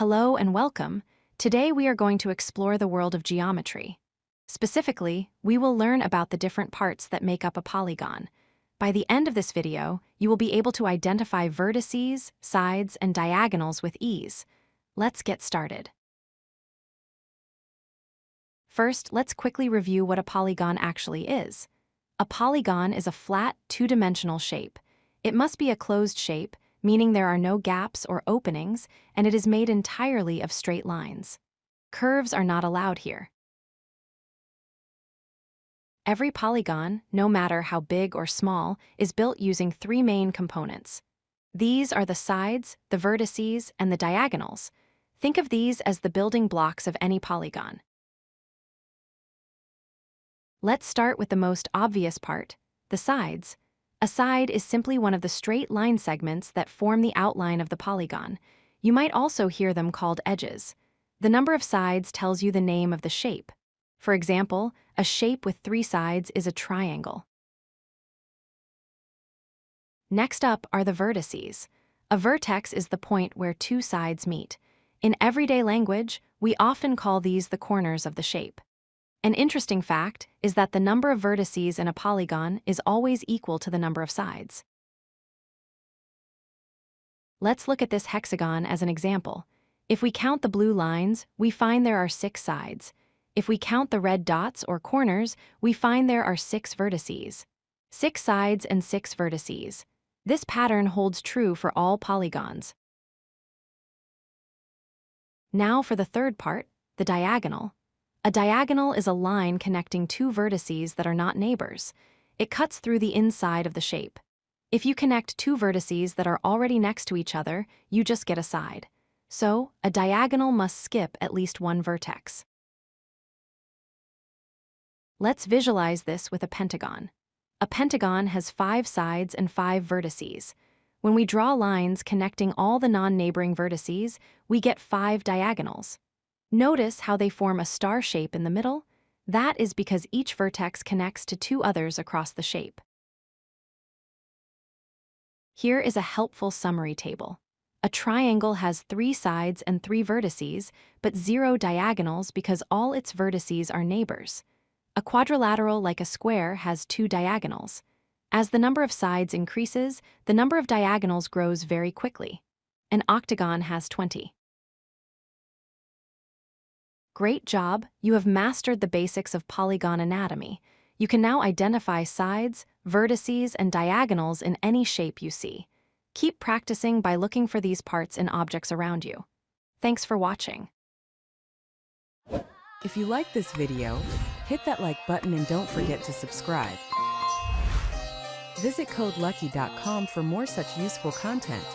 Hello and welcome. Today we are going to explore the world of geometry. Specifically, we will learn about the different parts that make up a polygon. By the end of this video, you will be able to identify vertices, sides, and diagonals with ease. Let's get started. First, let's quickly review what a polygon actually is. A polygon is a flat, two-dimensional shape. It must be a closed shape, meaning there are no gaps or openings, and it is made entirely of straight lines. Curves are not allowed here. Every polygon, no matter how big or small, is built using three main components. These are the sides, the vertices, and the diagonals. Think of these as the building blocks of any polygon. Let's start with the most obvious part, the sides. A side is simply one of the straight line segments that form the outline of the polygon. You might also hear them called edges. The number of sides tells you the name of the shape. For example, a shape with three sides is a triangle. Next up are the vertices. A vertex is the point where two sides meet. In everyday language, we often call these the corners of the shape. An interesting fact is that the number of vertices in a polygon is always equal to the number of sides. Let's look at this hexagon as an example. If we count the blue lines, we find there are 6 sides. If we count the red dots or corners, we find there are 6 vertices. 6 sides and 6 vertices. This pattern holds true for all polygons. Now for the third part, the diagonal. A diagonal is a line connecting two vertices that are not neighbors. It cuts through the inside of the shape. If you connect two vertices that are already next to each other, you just get a side. So, a diagonal must skip at least one vertex. Let's visualize this with a pentagon. A pentagon has 5 sides and 5 vertices. When we draw lines connecting all the non-neighboring vertices, we get 5 diagonals. Notice how they form a star shape in the middle? That is because each vertex connects to 2 others across the shape. Here is a helpful summary table. A triangle has 3 sides and 3 vertices, but 0 diagonals because all its vertices are neighbors. A quadrilateral like a square has 2 diagonals. As the number of sides increases, the number of diagonals grows very quickly. An octagon has 20. Great job! You have mastered the basics of polygon anatomy. You can now identify sides, vertices, and diagonals in any shape you see. Keep practicing by looking for these parts in objects around you. Thanks for watching. If you like this video, hit that like button and don't forget to subscribe. Visit codelucky.com for more such useful content.